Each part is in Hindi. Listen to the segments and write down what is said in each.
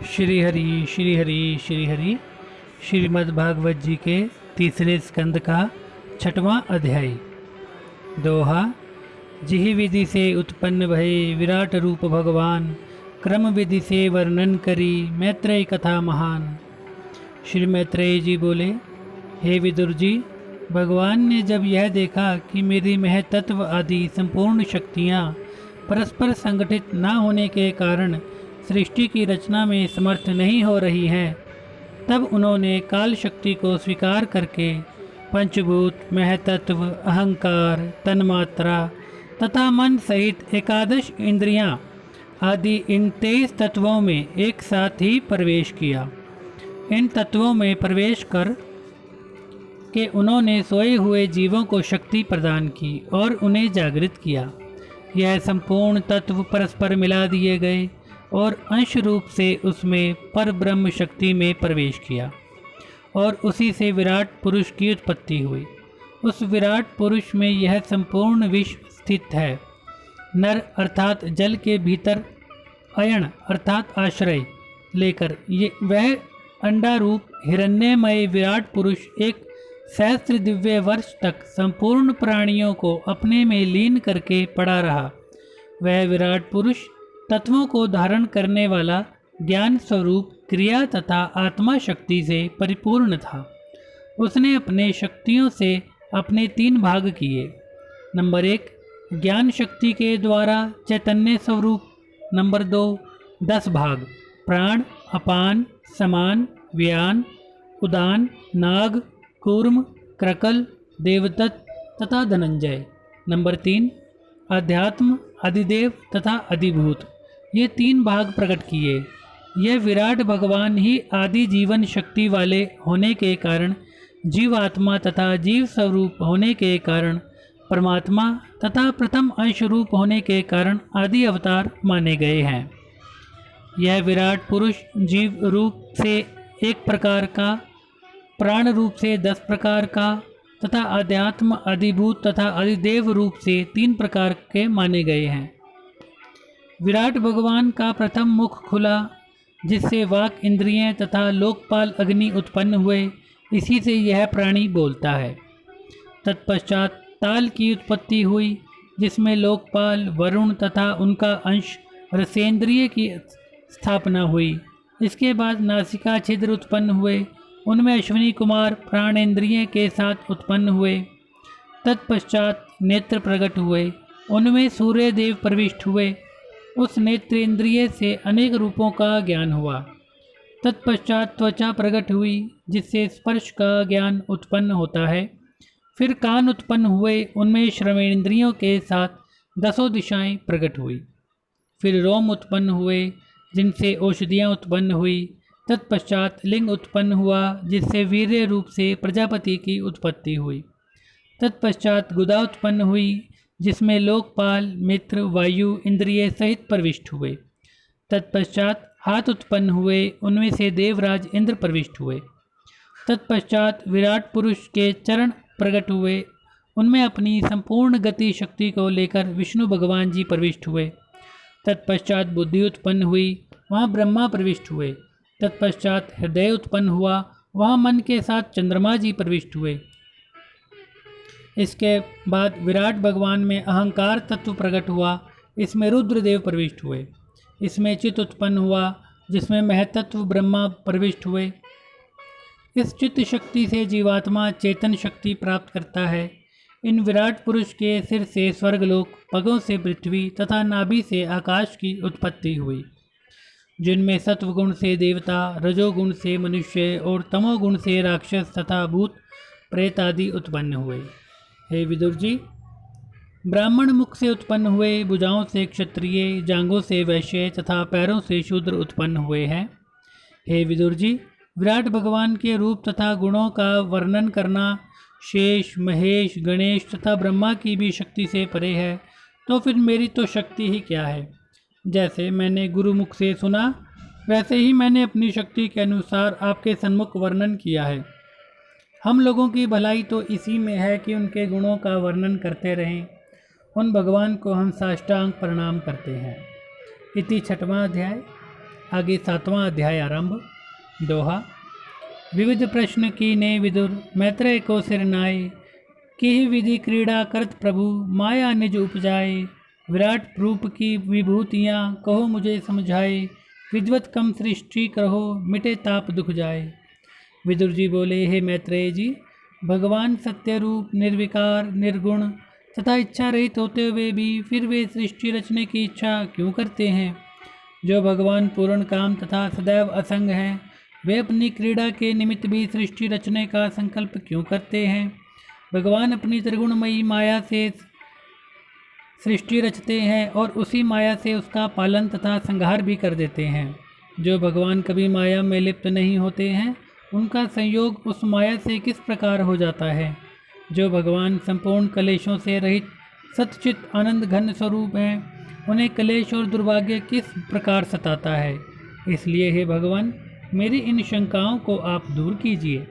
श्री हरि श्री हरि श्री हरि। श्रीमद्भागवत जी के तीसरे स्कंद का छठवां अध्याय। दोहा। जिहि विधि से उत्पन्न भये विराट रूप भगवान, क्रम विधि से वर्णन करी मैत्रेय कथा महान। श्री मैत्रेय जी बोले, हे विदुर जी, भगवान ने जब यह देखा कि मेरी महतत्व आदि संपूर्ण शक्तियाँ परस्पर संगठित न होने के कारण सृष्टि की रचना में समर्थ नहीं हो रही हैं, तब उन्होंने काल शक्ति को स्वीकार करके पंचभूत, महतत्व, अहंकार, तन्मात्रा तथा मन सहित एकादश इंद्रियां आदि इन 23 तत्वों में एक साथ ही प्रवेश किया। इन तत्वों में प्रवेश कर के उन्होंने सोए हुए जीवों को शक्ति प्रदान की और उन्हें जागृत किया। यह संपूर्ण तत्व परस्पर मिला दिए गए और अंश रूप से उसमें पर ब्रह्म शक्ति में प्रवेश किया और उसी से विराट पुरुष की उत्पत्ति हुई। उस विराट पुरुष में यह संपूर्ण विश्व स्थित है। नर अर्थात जल के भीतर, अयण अर्थात आश्रय लेकर वह अंडा रूप हिरण्यमय विराट पुरुष एक सहस्त्र दिव्य वर्ष तक संपूर्ण प्राणियों को अपने में लीन करके पड़ा रहा। वह विराट पुरुष तत्वों को धारण करने वाला ज्ञान स्वरूप क्रिया तथा आत्मा शक्ति से परिपूर्ण था। उसने अपने शक्तियों से अपने 3 भाग किए। नंबर 1, ज्ञान शक्ति के द्वारा चैतन्य स्वरूप। नंबर 2, 10 भाग प्राण, अपान, समान, व्यान, उदान, नाग, कूर्म, क्रकल, देवदत्त तथा धनंजय। नंबर 3, अध्यात्म, अधिदेव तथा अधिभूत। ये 3 भाग प्रकट किए। यह विराट भगवान ही आदि जीवन शक्ति वाले होने के कारण, जीवात्मा तथा जीव स्वरूप होने के कारण, परमात्मा तथा प्रथम अंश रूप होने के कारण आदि अवतार माने गए हैं। यह विराट पुरुष जीव रूप से 1 प्रकार का, प्राण रूप से 10 प्रकार का तथा अध्यात्म, अधिभूत तथा अधिदेव रूप से 3 प्रकार के माने गए हैं। विराट भगवान का प्रथम मुख खुला, जिससे वाक इंद्रियां तथा लोकपाल अग्नि उत्पन्न हुए। इसी से यह प्राणी बोलता है। तत्पश्चात ताल की उत्पत्ति हुई, जिसमें लोकपाल, वरुण तथा उनका अंश रसेंद्रिय की स्थापना हुई। इसके बाद नासिका छिद्र उत्पन्न हुए, उनमें अश्विनी कुमार प्राणेंद्रिय के साथ उत्पन्न हुए। तत्पश्चात नेत्र प्रकट हुए, उनमें सूर्य देव प्रविष्ट हुए। उस नेत्रेंद्रिय से अनेक रूपों का ज्ञान हुआ। तत्पश्चात त्वचा प्रकट हुई, जिससे स्पर्श का ज्ञान उत्पन्न होता है। फिर कान उत्पन्न हुए, उनमें श्रवणेंद्रियों के साथ 10 दिशाएं प्रकट हुई। फिर रोम उत्पन्न हुए, जिनसे औषधियाँ उत्पन्न हुई। तत्पश्चात लिंग उत्पन्न हुआ, जिससे वीर्य रूप से प्रजापति की उत्पत्ति हुई। तत्पश्चात गुदा उत्पन्न हुई, जिसमें लोकपाल, मित्र, वायु इंद्रिय सहित प्रविष्ट हुए। तत्पश्चात हाथ उत्पन्न हुए, उनमें से देवराज इंद्र प्रविष्ट हुए। तत्पश्चात विराट पुरुष के चरण प्रकट हुए, उनमें अपनी संपूर्ण गति शक्ति को लेकर विष्णु भगवान जी प्रविष्ट हुए। तत्पश्चात बुद्धि उत्पन्न हुई, वहाँ ब्रह्मा प्रविष्ट हुए। तत्पश्चात हृदय उत्पन्न हुआ, वहाँ मन के साथ चंद्रमा जी प्रविष्ट हुए। इसके बाद विराट भगवान में अहंकार तत्व प्रकट हुआ, इसमें रुद्रदेव प्रविष्ट हुए। इसमें चित्त उत्पन्न हुआ, जिसमें महतत्व ब्रह्मा प्रविष्ट हुए। इस चित्त शक्ति से जीवात्मा चेतन शक्ति प्राप्त करता है। इन विराट पुरुष के सिर से स्वर्गलोक, पगों से पृथ्वी तथा नाभि से आकाश की उत्पत्ति हुई, जिनमें सत्वगुण से देवता, रजोगुण से मनुष्य और तमोगुण से राक्षस तथा भूत प्रेत आदि उत्पन्न हुए। हे विदुर जी, ब्राह्मण मुख से उत्पन्न हुए, भुजाओं से क्षत्रिय, जांघों से वैश्य तथा पैरों से शूद्र उत्पन्न हुए हैं। हे विदुर जी, विराट भगवान के रूप तथा गुणों का वर्णन करना शेष, महेश, गणेश तथा ब्रह्मा की भी शक्ति से परे है, तो फिर मेरी तो शक्ति ही क्या है। जैसे मैंने गुरुमुख से सुना, वैसे ही मैंने अपनी शक्ति के अनुसार आपके सन्मुख वर्णन किया है। हम लोगों की भलाई तो इसी में है कि उनके गुणों का वर्णन करते रहें। उन भगवान को हम साष्टांग प्रणाम करते हैं। इति 6वां अध्याय। आगे 7वां अध्याय आरंभ। दोहा। विविध प्रश्न कीने विदुर, मैत्रेय को सिर नाए। किहि विधि क्रीड़ा करत प्रभु, माया निज उपजाए। विराट रूप की विभूतियाँ कहो मुझे समझाए। विद्वत कम सृष्टि कहो, मिटे ताप दुख जाए। विदुर जी बोले, हे मैत्रेय जी, भगवान सत्य रूप, निर्विकार, निर्गुण तथा इच्छा रहित होते हुए भी फिर वे सृष्टि रचने की इच्छा क्यों करते हैं? जो भगवान पूर्ण काम तथा सदैव असंग हैं, वे अपनी क्रीड़ा के निमित्त भी सृष्टि रचने का संकल्प क्यों करते हैं? भगवान अपनी त्रिगुणमयी माया से सृष्टि रचते हैं और उसी माया से उसका पालन तथा संहार भी कर देते हैं। जो भगवान कभी माया में लिप्त नहीं होते हैं, उनका संयोग उस माया से किस प्रकार हो जाता है? जो भगवान संपूर्ण कलेशों से रहित सच्चित आनंद घन स्वरूप हैं, उन्हें कलेश और दुर्भाग्य किस प्रकार सताता है? इसलिए हे भगवान, मेरी इन शंकाओं को आप दूर कीजिए।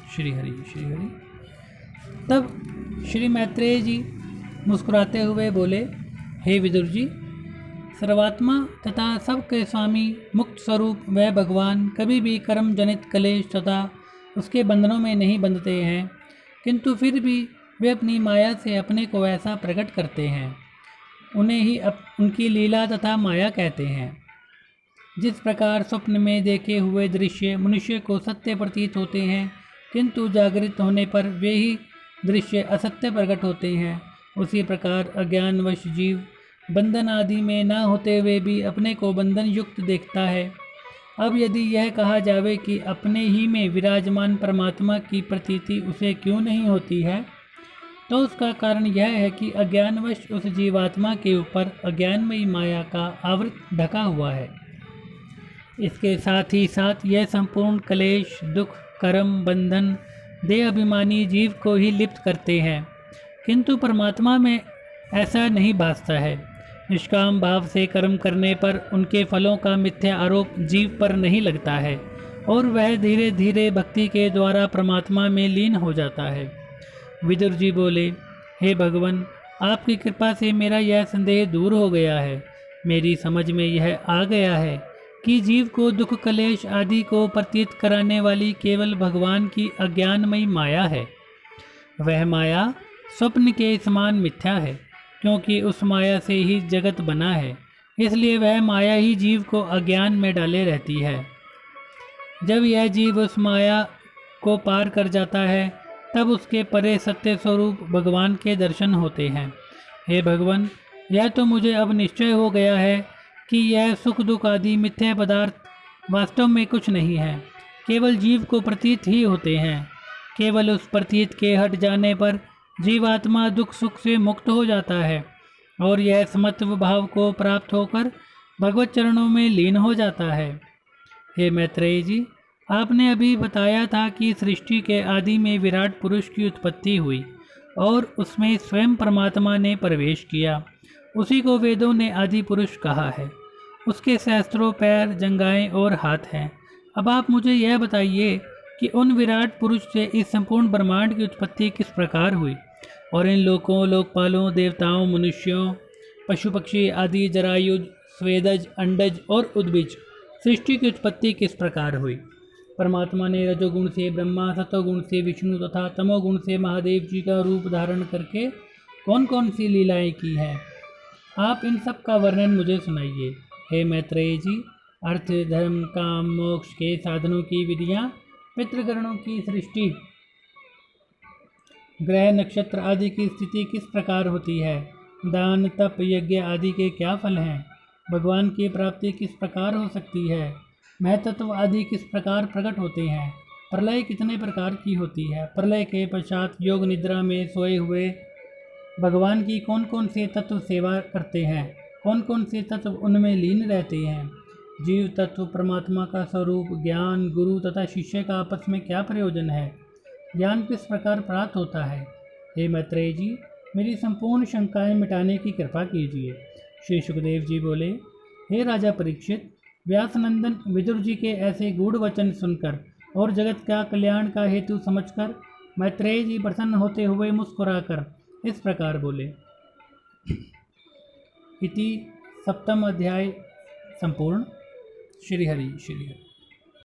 श्री हरि श्री हरि। तब श्री मैत्रेय जी मुस्कुराते हुए बोले, हे विदुर जी, सर्वात्मा तथा सबके स्वामी मुक्त स्वरूप वह भगवान कभी भी कर्म जनित कलेश तथा उसके बंधनों में नहीं बंधते हैं, किंतु फिर भी वे अपनी माया से अपने को ऐसा प्रकट करते हैं। उन्हें ही उनकी लीला तथा माया कहते हैं। जिस प्रकार स्वप्न में देखे हुए दृश्य मनुष्य को सत्य प्रतीत होते हैं, किंतु जागृत होने पर वे ही दृश्य असत्य प्रकट होते हैं, उसी प्रकार अज्ञानवश जीव बंधन आदि में न होते हुए भी अपने को बंधन युक्त देखता है। अब यदि यह कहा जावे कि अपने ही में विराजमान परमात्मा की प्रतीति उसे क्यों नहीं होती है, तो उसका कारण यह है कि अज्ञानवश उस जीवात्मा के ऊपर अज्ञानमयी माया का आवृत ढका हुआ है। इसके साथ ही साथ यह संपूर्ण कलेश, दुख, कर्म, बंधन देह अभिमानी जीव को ही लिप्त करते हैं, किंतु परमात्मा में ऐसा नहीं भासता है। निष्काम भाव से कर्म करने पर उनके फलों का मिथ्या आरोप जीव पर नहीं लगता है और वह धीरे धीरे भक्ति के द्वारा परमात्मा में लीन हो जाता है। विदुर जी बोले, हे भगवान, आपकी कृपा से मेरा यह संदेह दूर हो गया है। मेरी समझ में यह आ गया है कि जीव को दुख कलेश आदि को प्रतीत कराने वाली केवल भगवान की अज्ञानमयी माया है। वह माया स्वप्न के समान मिथ्या है, क्योंकि उस माया से ही जगत बना है, इसलिए वह माया ही जीव को अज्ञान में डाले रहती है। जब यह जीव उस माया को पार कर जाता है, तब उसके परे सत्य स्वरूप भगवान के दर्शन होते हैं। हे भगवान, यह तो मुझे अब निश्चय हो गया है कि यह सुख दुख आदि मिथ्या पदार्थ वास्तव में कुछ नहीं है, केवल जीव को प्रतीत ही होते हैं। केवल उस प्रतीत के हट जाने पर जीवात्मा दुख सुख से मुक्त हो जाता है और यह समत्व भाव को प्राप्त होकर भगवत चरणों में लीन हो जाता है। हे मैत्रेय जी, आपने अभी बताया था कि सृष्टि के आदि में विराट पुरुष की उत्पत्ति हुई और उसमें स्वयं परमात्मा ने प्रवेश किया। उसी को वेदों ने आदि पुरुष कहा है। उसके सहस्त्रों पैर, जंघाएं और हाथ हैं। अब आप मुझे यह बताइए कि उन विराट पुरुष से इस संपूर्ण ब्रह्मांड की उत्पत्ति किस प्रकार हुई और इन लोकों, लोकपालों, देवताओं, मनुष्यों, पशु पक्षी आदि जरायुज, स्वेदज, अंडज और उद्भिज सृष्टि की उत्पत्ति किस प्रकार हुई। परमात्मा ने रजोगुण से ब्रह्मा, सतोगुण से विष्णु तथा तमोगुण से महादेव जी का रूप धारण करके कौन कौन सी लीलाएं की हैं, आप इन सब का वर्णन मुझे सुनाइए। हे मैत्रेय जी, अर्थ, धर्म, काम, मोक्ष के साधनों की विधियाँ, पितृगणों की सृष्टि, ग्रह नक्षत्र आदि की स्थिति किस प्रकार होती है, दान तप यज्ञ आदि के क्या फल हैं, भगवान की प्राप्ति किस प्रकार हो सकती है, महतत्व आदि किस प्रकार प्रकट होते हैं, प्रलय कितने प्रकार की होती है, प्रलय के पश्चात योग निद्रा में सोए हुए भगवान की कौन कौन से तत्व सेवा करते हैं, कौन कौन से तत्व उनमें लीन रहते हैं, जीव तत्व परमात्मा का स्वरूप, ज्ञान, गुरु तथा शिष्य का आपस में क्या प्रयोजन है, ज्ञान किस प्रकार प्राप्त होता है। हे मैत्रेय जी, मेरी संपूर्ण शंकाएं मिटाने की कृपा कीजिए। श्री सुखदेव जी बोले, हे राजा परीक्षित, व्यासनंदन विदुर जी के ऐसे गूढ़ वचन सुनकर और जगत का कल्याण का हेतु समझकर मैत्रेय जी प्रसन्न होते हुए मुस्कुराकर इस प्रकार बोले, इति सप्तम अध्याय संपूर्ण। श्री हरि श्री हरि।